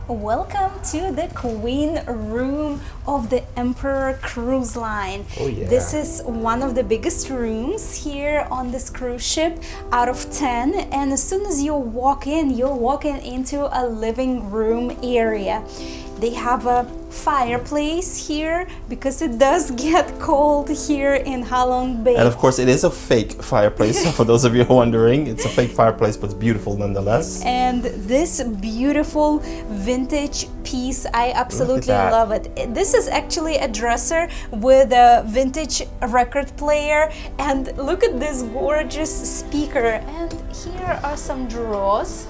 Welcome to the Queen Room of the Emperor Cruise Line. Oh yeah. This is one of the biggest rooms here on this cruise ship out of 10, and as soon as you walk in, you're walking into a living room area. They have a fireplace here because it does get cold here in Halong Bay. And of course it is a fake fireplace, so for those of you who are wondering, it's a fake fireplace but it's beautiful nonetheless. And this beautiful vintage piece, I absolutely love it. This is actually a dresser with a vintage record player, and look at this gorgeous speaker. And here are some drawers.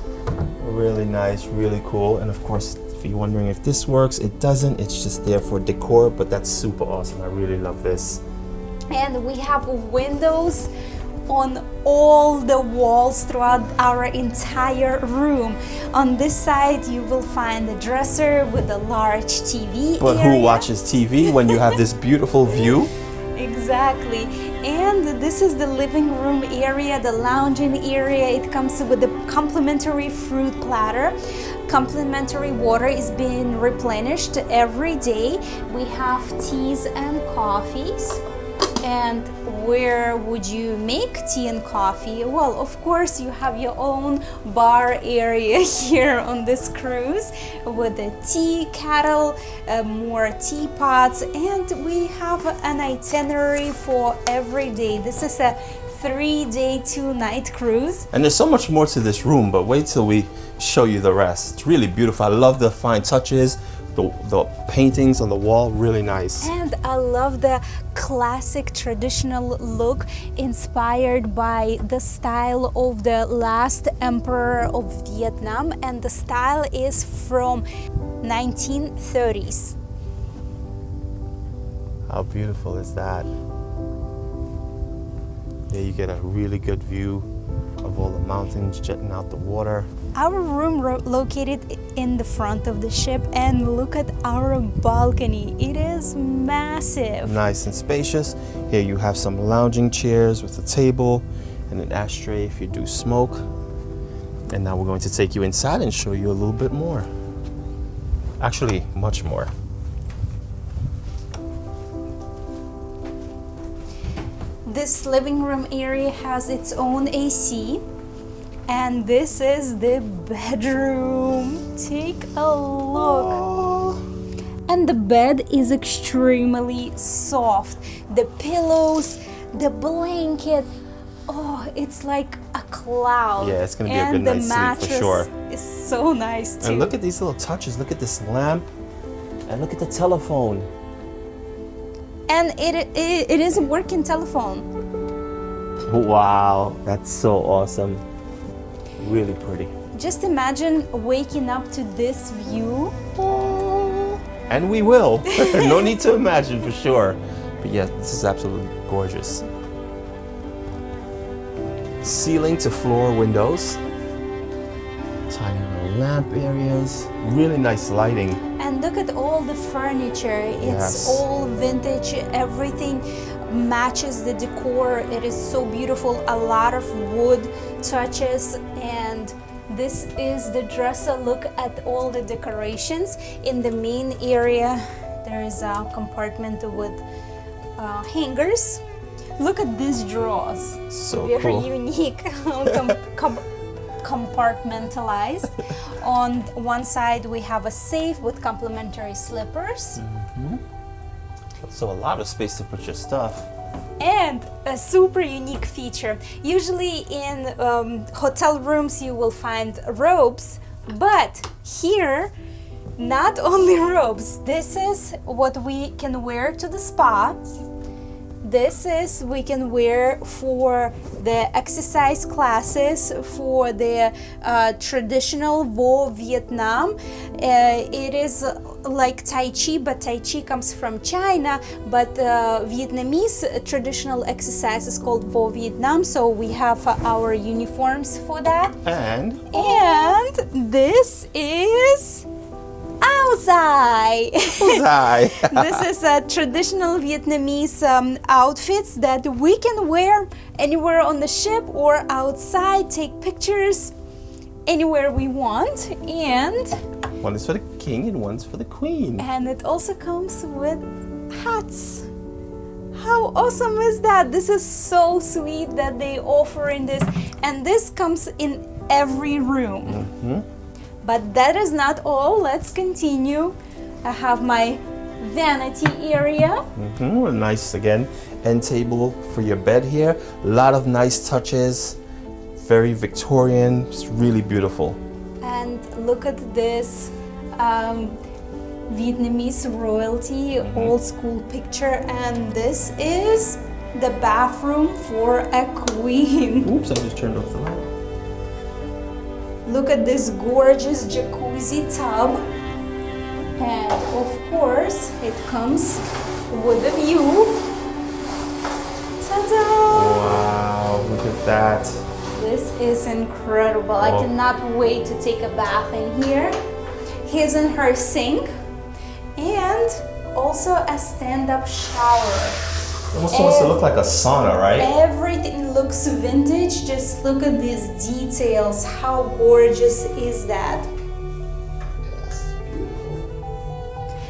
Really nice, really cool. And of course, if you're wondering if this works, it doesn't. It's just there for decor, but that's super awesome. I really love this. And we have windows on all the walls throughout our entire room. On this side, you will find the dresser with a large TV But area. who watches TV when you have this beautiful view? Exactly. And this is the living room area, the lounging area. It comes with a complimentary fruit platter. Complimentary water is being replenished every day. We have teas and coffees. And where would you make tea and coffee? Well, of course, you have your own bar area here on this cruise with a tea kettle, more teapots, and we have an itinerary for every day. This is a 3-day, 2-night cruise. And there's so much more to this room, but wait till we show you the rest. It's really beautiful. I love the fine touches. The paintings on the wall, really nice. And I love the classic traditional look inspired by the style of the last emperor of Vietnam, and the style is from 1930s. How beautiful is that? There you get a really good view of all the mountains jetting out the water. Our room located in the front of the ship, and look at our balcony. It is massive. Nice and spacious. Here you have some lounging chairs with a table and an ashtray if you do smoke. And now we're going to take you inside and show you a little bit more. Actually, much more. This living room area has its own AC. And this is the bedroom. Take a look. And the bed is extremely soft. The pillows, the blanket, oh, it's like a cloud. Yeah, it's gonna be a good night's sleep for sure. It's so nice too. And look at these little touches. Look at this lamp. And look at the telephone. And it is a working telephone. Wow, that's so awesome. Really pretty. Just imagine waking up to this view. And we will. No need to imagine for sure. But yeah, this is absolutely gorgeous. Ceiling to floor windows. Tiny little lamp areas. Really nice lighting. And look at all the furniture. It's Yes. all vintage. Everything matches the decor. It is so beautiful. A lot of wood touches, and this is the dresser. Look at all the decorations. In the main area, there is a compartment with hangers. Look at these drawers. So Very cool. unique. Compartmentalized. On one side we have a safe with complimentary slippers. So a lot of space to put your stuff. And a super unique feature. Usually in hotel rooms you will find robes, but here not only robes. This is what we can wear to the spa. This is we can wear for the exercise classes, for the traditional Vo Vietnam. It is like Tai Chi, but Tai Chi comes from China, but Vietnamese traditional exercise is called Vo Vietnam, so we have our uniforms for that. And this is Ao Dai. Zai. This is a traditional Vietnamese outfits that we can wear anywhere on the ship or outside, take pictures anywhere we want. And One is for the king and one's for the queen. And it also comes with hats. How awesome is that? This is so sweet that they offer in this. And this comes in every room. But that is not all. Let's continue. I have my vanity area. Nice again. End table for your bed here. A lot of nice touches. Very Victorian. It's really beautiful. And look at this Vietnamese royalty old school picture. And this is the bathroom for a queen. Oops, I just turned off the light. Look at this gorgeous jacuzzi tub. And of course, it comes with a view. Ta-da! Wow, look at that. This is incredible. I cannot wait to take a bath in here. His and her sink. And also a stand-up shower. Almost wants to look like a sauna, right? Everything looks vintage. Just look at these details. How gorgeous is that?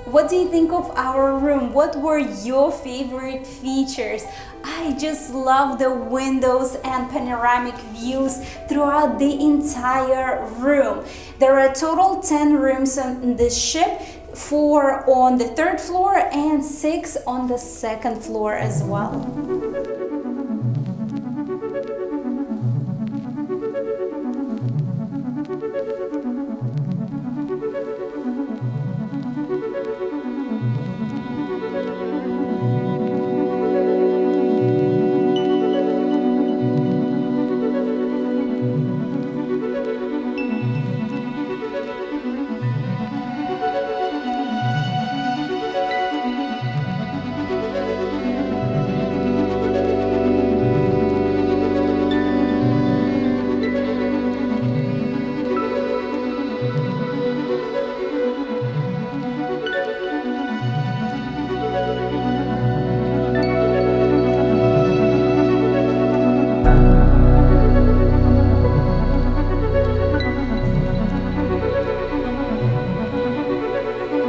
What do you think of our room? What were your favorite features? I just love the windows and panoramic views throughout the entire room. There are total 10 rooms on this ship, 4 on the 3rd floor and 6 on the 2nd floor as well.